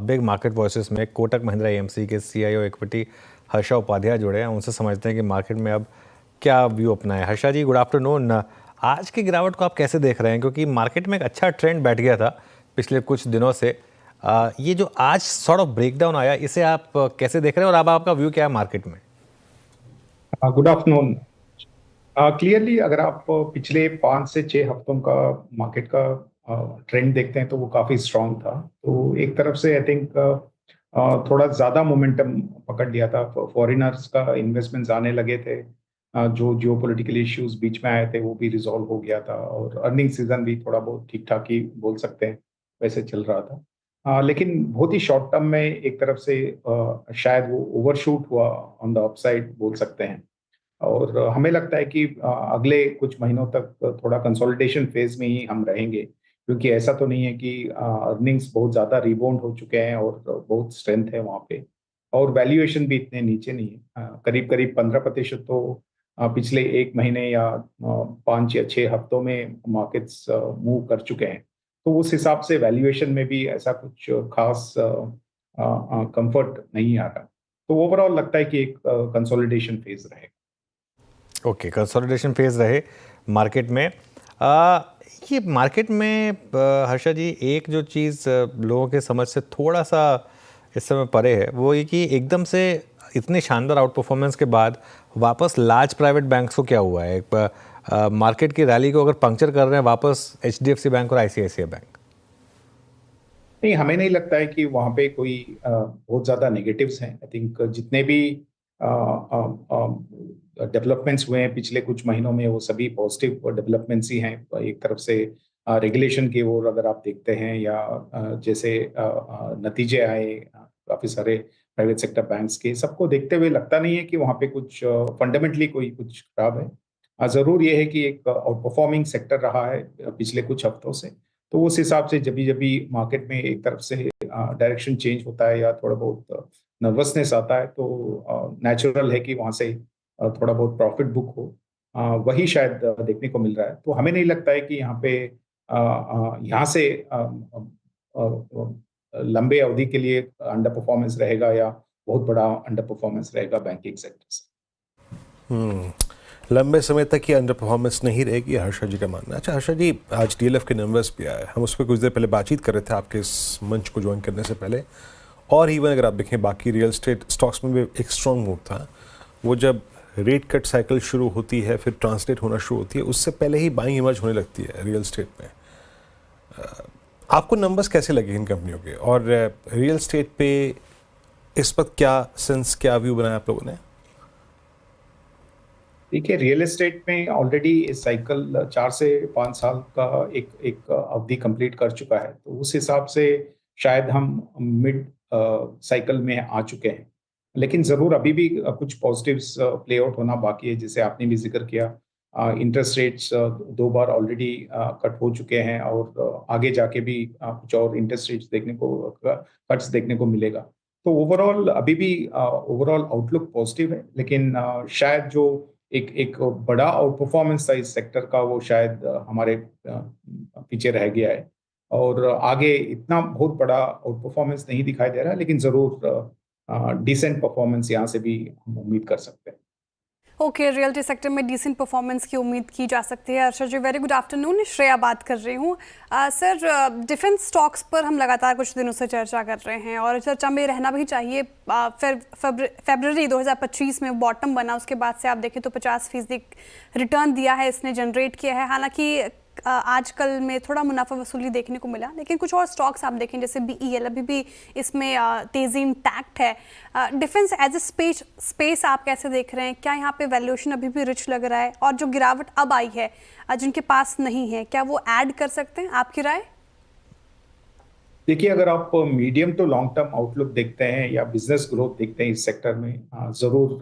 Big market voices में Kotak Mahindra AMC के CEO equity Harsha Upadhyay जुड़े हैं। उनसे समझते हैं कि मार्केट में अब क्या व्यू अपना है। हर्षा जी, गुड आफ्टरनून। आज की गिरावट को आप कैसे देख रहे हैं, क्योंकि मार्केट में एक अच्छा ट्रेंड बैठ गया था पिछले कुछ दिनों से। ये जो आज सॉर्ट ऑफ ब्रेकडाउन आया, इसे आप कैसे देख रहे हैं और अब आपका व्यू क्या है मार्केट में? Good afternoon. क्लियरली अगर आप पिछले 5 से 6 हफ्तों का मार्केट का ट्रेंड देखते हैं तो वो काफी स्ट्रांग था। तो एक तरफ से आई थिंक थोड़ा ज्यादा मोमेंटम पकड़ लिया था। फॉरेनर्स का इन्वेस्टमेंट्स आने लगे थे। जो जियोपॉलिटिकल इश्यूज बीच में आए थे वो भी रिजॉल्व हो गया था, और अर्निंग सीजन भी थोड़ा बहुत ठीक ठाक ही बोल सकते हैं वैसे चल रहा था। लेकिन बहुत ही शॉर्ट टर्म में एक तरफ से शायद वो ओवरशूट हुआ ऑन द अपसाइड बोल सकते हैं। और हमें लगता है कि अगले कुछ महीनों तक थोड़ा कंसोलिडेशन फेज में ही हम रहेंगे, क्योंकि ऐसा तो नहीं है कि अर्निंग्स बहुत ज़्यादा रिबाउंड हो चुके हैं और बहुत स्ट्रेंथ है वहाँ पे। और वैल्यूएशन भी इतने नीचे नहीं है। करीब करीब 15% तो पिछले एक महीने या 5 या 6 हफ्तों में मार्केट्स मूव कर चुके हैं। तो उस हिसाब से वैल्यूएशन में भी ऐसा कुछ खास कंफर्ट नहीं आ रहा। तो ओवरऑल लगता है कि एक कंसोलिडेशन फेज रहेगा। ओके, कंसोलिडेशन फेज रहे मार्केट में। ये मार्केट में हर्षा जी, एक जो चीज़ लोगों के समझ से थोड़ा सा इस समय परे है, वो ये कि एकदम से इतने शानदार आउट परफॉर्मेंस के बाद वापस लार्ज प्राइवेट बैंक्स को क्या हुआ है? मार्केट की रैली को अगर पंक्चर कर रहे हैं वापस एचडीएफसी बैंक और आईसीआईसीआई बैंक। नहीं, हमें नहीं लगता है कि वहाँ पे कोई बहुत ज़्यादा नेगेटिव्स हैं। आई थिंक जितने भी डेवलपमेंट्स हुए हैं पिछले कुछ महीनों में वो सभी पॉजिटिव डेवलपमेंट्स ही हैं। एक तरफ से रेगुलेशन की ओर अगर आप देखते हैं, या जैसे नतीजे आए काफ़ी सारे प्राइवेट सेक्टर बैंक्स के, सबको देखते हुए लगता नहीं है कि वहाँ पे कुछ फंडामेंटली कोई कुछ खराब है। ज़रूर ये है कि एक आउट परफॉर्मिंग सेक्टर रहा है पिछले कुछ हफ्तों से। तो उस हिसाब से जब भी मार्केट में एक तरफ से डायरेक्शन चेंज होता है या थोड़ा बहुत नर्वसनेस आता है, तो नेचुरल है कि वहां से थोड़ा बहुत प्रॉफिट बुक हो। वही शायद देखने को मिल रहा है। तो हमें नहीं लगता है कि यहाँ पे यहाँ से लंबे अवधि के लिए अंडर परफॉर्मेंस रहेगा या बहुत बड़ा अंडर परफॉर्मेंस रहेगा बैंकिंग सेक्टर से। लंबे समय तक ये अंडर परफॉर्मेंस नहीं रहेगी, हर्षा जी का मानना। अच्छा हर्षा जी, आज डीएलएफ के नंबर्स भी आए, हम उस पर कुछ देर पहले बातचीत कर रहे थे आपके इस मंच को ज्वाइन करने से पहले। और इवन अगर आप देखें बाकी रियल स्टेट स्टॉक्स में भी एक स्ट्रॉन्ग मूव था। वो जब रेट कट साइकिल शुरू होती है, फिर ट्रांसलेट होना शुरू होती है, उससे पहले ही बाइंग इमर्ज होने लगती है रियल स्टेट में। आपको नंबर्स कैसे लगे इन कंपनियों के, और रियल स्टेट पे इस वक्त क्या सेंस, क्या व्यू बनाया आप लोगों ने? देखिए, रियल एस्टेट में ऑलरेडी इस साइकिल 4 से 5 साल का एक एक अवधि कंप्लीट कर चुका है। तो उस हिसाब से शायद हम मिड साइकिल में आ चुके हैं। लेकिन ज़रूर अभी भी कुछ पॉजिटिव्स प्ले आउट होना बाकी है। जैसे आपने भी जिक्र किया, इंटरेस्ट रेट्स 2 बार ऑलरेडी कट हो चुके हैं, और आगे जाके भी कुछ और इंटरेस्ट रेट्स देखने को, कट्स देखने को मिलेगा। तो ओवरऑल अभी भी ओवरऑल आउटलुक पॉजिटिव है। लेकिन शायद जो एक एक बड़ा आउट परफॉर्मेंस था इस सेक्टर का, वो शायद हमारे पीछे रह गया है। और आगे इतना बहुत बड़ा आउट परफॉर्मेंस नहीं दिखाई दे रहा है, लेकिन जरूर डिसेंट परफॉर्मेंस यहाँ से भी हम उम्मीद कर सकते हैं। ओके, रियल्टी सेक्टर में डिसेंट परफॉर्मेंस की उम्मीद की जा सकती है। अर्षद जी, वेरी गुड आफ्टरनून। श्रेया बात कर रही हूँ। सर, डिफेंस स्टॉक्स पर हम लगातार कुछ दिनों से चर्चा कर रहे हैं, और चर्चा में रहना भी चाहिए। फरवरी 2025 में बॉटम बना, उसके बाद से आप देखें तो 50% रिटर्न दिया है इसने, जनरेट किया है। हालांकि आजकल में थोड़ा मुनाफा वसूली देखने को मिला, लेकिन कुछ और स्टॉक्स आप देखें जैसे बीईएल, अभी भी इसमें तेजी इंटैक्ट है। डिफेंस एज ए स्पेस आप कैसे देख रहे हैं? क्या यहाँ पे वैल्यूएशन अभी भी रिच लग रहा है? और जो गिरावट अब आई है जिनके पास नहीं है, क्या वो ऐड कर सकते हैं? आपकी राय? देखिए, अगर आप medium to long term outlook देखते हैं या बिजनेस ग्रोथ देखते हैं इस सेक्टर में, जरूर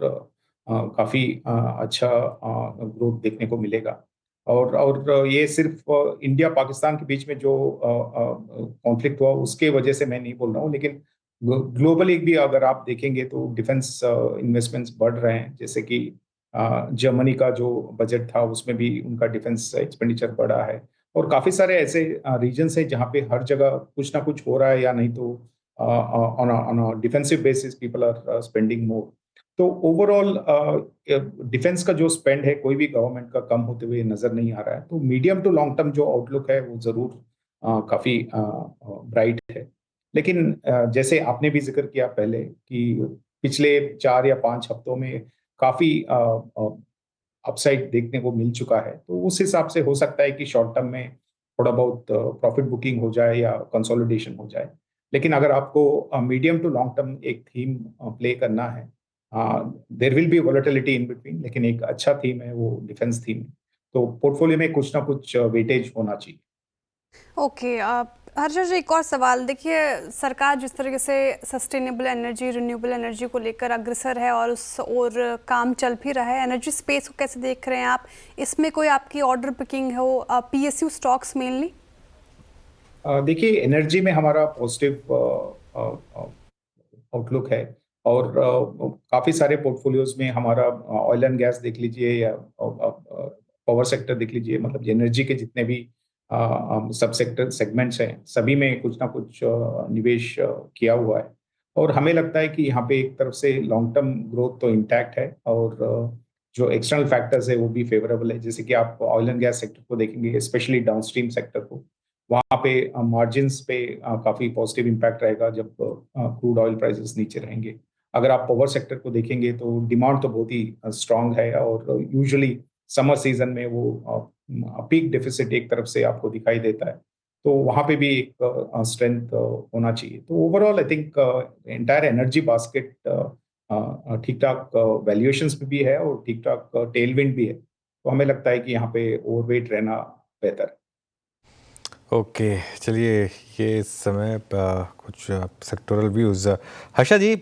काफी अच्छा ग्रोथ देखने को मिलेगा। और ये सिर्फ इंडिया पाकिस्तान के बीच में जो कॉन्फ्लिक्ट हुआ उसके वजह से मैं नहीं बोल रहा हूँ, लेकिन ग्लोबली भी अगर आप देखेंगे तो डिफेंस इन्वेस्टमेंट्स बढ़ रहे हैं। जैसे कि जर्मनी का जो बजट था उसमें भी उनका डिफेंस एक्सपेंडिचर बढ़ा है। और काफी सारे ऐसे रीजन्स हैं जहाँ पे हर जगह कुछ ना कुछ हो रहा है, या नहीं तो on a defensive basis, people are spending more. तो ओवरऑल डिफेंस का जो स्पेंड है कोई भी गवर्नमेंट का कम होते हुए नजर नहीं आ रहा है। तो मीडियम टू लॉन्ग टर्म जो आउटलुक है वो जरूर काफी ब्राइट है। लेकिन जैसे आपने भी जिक्र किया पहले कि पिछले 4 या 5 हफ्तों में काफी अपसाइड देखने को मिल चुका है, तो उस हिसाब से हो सकता है कि शॉर्ट टर्म में थोड़ा बहुत प्रॉफिट बुकिंग हो जाए या कंसोलिडेशन हो जाए। लेकिन अगर आपको मीडियम टू लॉन्ग टर्म एक थीम प्ले करना है, there will be volatility in between, लेकिन एक अच्छा थीम है वो डिफेंस थीम है। तो पोर्टफोलियो में कुछ ना कुछ वेटेज होना चाहिए। ओके, हर्षा जी एक और सवाल। देखिए, सरकार जिस तरीके से सस्टेनेबल एनर्जी, रिन्यूएबल एनर्जी को लेकर अग्रसर है और उस और काम चल भी रहा है, एनर्जी स्पेस को कैसे देख रहे हैं आप? इसमें कोई आपकी ऑर्डर पिकिंग हो, पीएसयू स्टॉक्स मेनली? देखिए, एनर्जी में हमारा पॉजिटिव आउटलुक है और काफी सारे पोर्टफोलियोज में हमारा ऑयल एंड गैस देख लीजिए या पावर सेक्टर देख लीजिए, मतलब एनर्जी के जितने भी सब सेक्टर सेगमेंट्स हैं सभी में कुछ ना कुछ निवेश किया हुआ है। और हमें लगता है कि यहाँ पे एक तरफ से लॉन्ग टर्म ग्रोथ तो इंटैक्ट है और जो एक्सटर्नल फैक्टर्स है वो भी फेवरेबल है। जैसे कि आप ऑयल एंड गैस सेक्टर को देखेंगे, स्पेशली डाउनस्ट्रीम सेक्टर को, वहाँ पे मार्जिन्स पे काफी पॉजिटिव इम्पैक्ट रहेगा जब क्रूड ऑयल प्राइसेस नीचे रहेंगे। अगर आप पावर सेक्टर को देखेंगे तो डिमांड तो बहुत ही स्ट्रांग है और यूजुअली समर सीजन में वो पीक डेफिसिट एक तरफ से आपको दिखाई देता है, तो वहाँ पे भी एक स्ट्रेंथ होना चाहिए। तो overall I think entire energy basket ठीक ठाक वैल्यूएशंस पे भी है और ठीक ठाक टेलविंड भी है, तो हमें लगता है कि यहाँ पे ओवरवेट रहना बेहतर है। ओके, चलिए ये इस समय कुछ सेक्टोरल व्यूज़। हर्षा जी,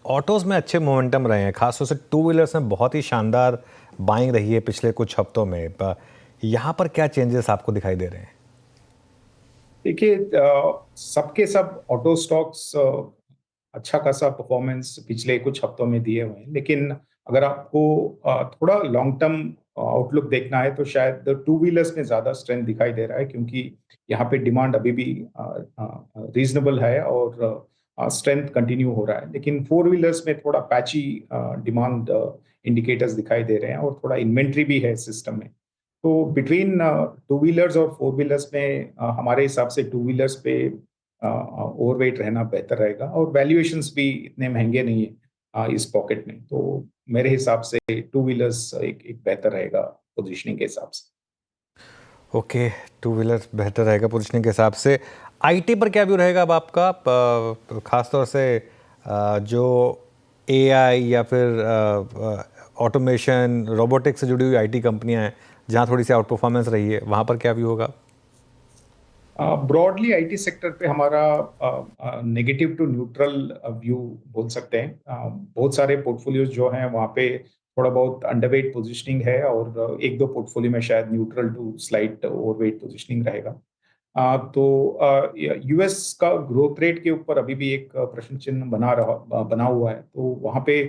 ऑटोज़ में अच्छे मोमेंटम रहे हैं, खासतौर से टू व्हीलर्स में बहुत ही शानदार बाइंग रही है पिछले कुछ हफ्तों में। यहाँ पर क्या चेंजेस आपको दिखाई दे रहे हैं? देखिए, सबके सब ऑटो स्टॉक्स अच्छा खासा परफॉर्मेंस पिछले कुछ हफ्तों में दिए हुए हैं, लेकिन अगर आपको थोड़ा लॉन्ग टर्म आउटलुक देखना है तो शायद टू व्हीलर्स में ज्यादा स्ट्रेंथ दिखाई दे रहा है, क्योंकि यहाँ पे डिमांड अभी भी रीजनेबल है और स्ट्रेंथ कंटिन्यू हो रहा है। लेकिन फोर व्हीलर्स में थोड़ा पैची डिमांड इंडिकेटर्स दिखाई दे रहे हैं और थोड़ा इन्वेंट्री भी है सिस्टम में। तो बिटवीन टू व्हीलर्स और फोर व्हीलर्स में हमारे हिसाब से टू व्हीलर्स पे ओवरवेट रहना बेहतर रहेगा और वैल्यूएशंस भी इतने महंगे नहीं है इस पॉकेट में, तो मेरे हिसाब से टू व्हीलर्स एक बेहतर रहेगा पोजीशनिंग के हिसाब से। ओके, टू व्हीलर बेहतर रहेगा पोजीशनिंग के हिसाब से। आईटी पर क्या व्यू रहेगा अब आपका, खासतौर से जो एआई या फिर ऑटोमेशन, रोबोटिक्स से जुड़ी हुई आईटी कंपनियां हैं जहां थोड़ी सी आउट परफॉर्मेंस रही है, वहां पर क्या व्यू होगा? ब्रॉडली आईटी सेक्टर पे हमारा नेगेटिव टू न्यूट्रल व्यू बोल सकते हैं। बहुत सारे पोर्टफोलियोज जो हैं वहाँ पे थोड़ा बहुत अंडरवेट पोजीशनिंग है और एक दो पोर्टफोलियो में शायद neutral to slight overweight positioning रहेगा। तो यूएस का ग्रोथ रेट के ऊपर अभी भी एक प्रश्न चिन्ह बना हुआ है, तो वहाँ पे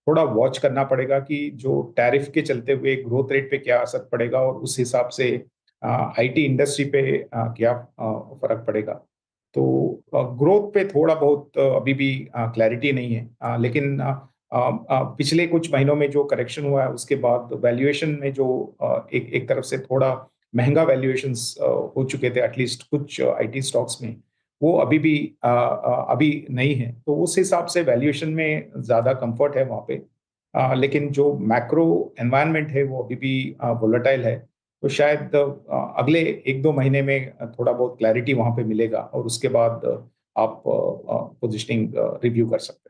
थोड़ा वॉच करना पड़ेगा कि जो टैरिफ के चलते हुए ग्रोथ रेट पे क्या असर पड़ेगा और उस हिसाब से आईटी इंडस्ट्री पे क्या फर्क पड़ेगा। तो ग्रोथ पे थोड़ा बहुत अभी भी क्लैरिटी नहीं है, लेकिन पिछले कुछ महीनों में जो करेक्शन हुआ है उसके बाद वैल्यूएशन में जो एक तरफ से थोड़ा महंगा वैल्यूएशंस हो चुके थे एटलीस्ट कुछ आईटी स्टॉक्स में, वो अभी भी अभी नहीं है। तो उस हिसाब से वैल्यूएशन में ज्यादा कंफर्ट है वहाँ पे, लेकिन जो मैक्रो एनवायरनमेंट है वो अभी भी वोलेटाइल है, तो शायद अगले एक दो महीने में थोड़ा बहुत क्लैरिटी वहां पे मिलेगा और उसके बाद आप पोजीशनिंग रिव्यू कर सकते हैं।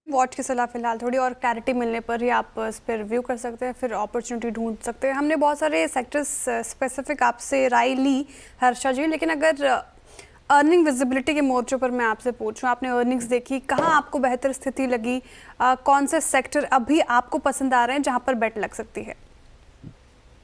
वॉच की सलाह फिलहाल, थोड़ी और क्लैरिटी मिलने पर ही आप इस पर रिव्यू कर सकते हैं, फिर अपॉर्चुनिटी ढूंढ सकते हैं। हमने बहुत सारे सेक्टर्स स्पेसिफिक आपसे राय ली हर्षा जी, लेकिन अगर अर्निंग विजिबिलिटी के मोर्चों पर मैं आपसे पूछूं, आपने अर्निंग्स देखी, कहाँ आपको बेहतर स्थिति लगी, कौन से सेक्टर अभी आपको पसंद आ रहे हैं जहाँ पर बेट लग सकती है?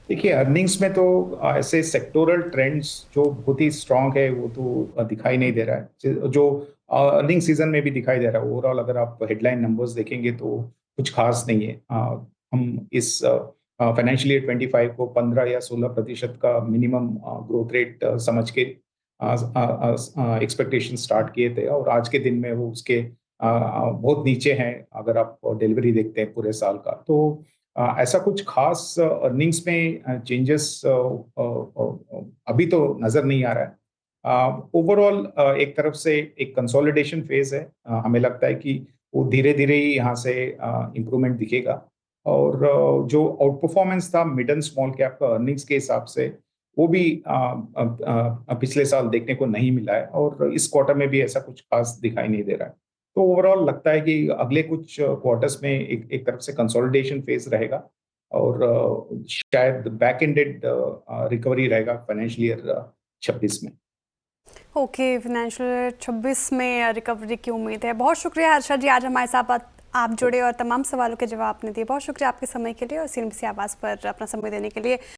देखिए, अर्निंग्स में तो ऐसे सेक्टोरल ट्रेंड्स जो बहुत ही स्ट्रांग है वो तो दिखाई नहीं दे रहा है, जो अर्निंग सीजन में भी दिखाई दे रहा है। ओवरऑल अगर आप हेडलाइन नंबर्स देखेंगे तो कुछ खास नहीं है। हम इस फाइनेंशियल ईयर 25 को 15 या 16% का मिनिमम ग्रोथ रेट समझ के एक्सपेक्टेशन स्टार्ट किए थे, और आज के दिन में वो उसके बहुत नीचे हैं अगर आप डिलीवरी देखते हैं पूरे साल का। तो ऐसा कुछ खास अर्निंग्स में चेंजेस अभी तो नज़र नहीं आ रहा है। ओवरऑल एक तरफ से एक कंसोलिडेशन फेज है। हमें लगता है कि वो धीरे-धीरे ही यहाँ से इम्प्रूवमेंट दिखेगा, और जो आउट परफॉर्मेंस था मिड एंड स्मॉल कैप का अर्निंग्स के हिसाब से, वो भी पिछले साल देखने को नहीं मिला है, और इस क्वार्टर में भी ऐसा कुछ खास दिखाई नहीं दे रहा है। तो ओवरऑल लगता है कि अगले कुछ क्वार्टर्स में एक तरफ से कंसोलिडेशन फेज रहेगा, और शायद बैक एंडेड रिकवरी रहेगा फाइनेंशियल ईयर 26 में। ओके, फाइनेंशियल 26 में रिकवरी की उम्मीद है। बहुत शुक्रिया हर्षा जी, आज हमारे साथ आप जुड़े और तमाम सवालों के जवाब आपने दिए। बहुत शुक्रिया आपके समय के लिए और CNBC आवाज़ पर अपना समय देने के लिए।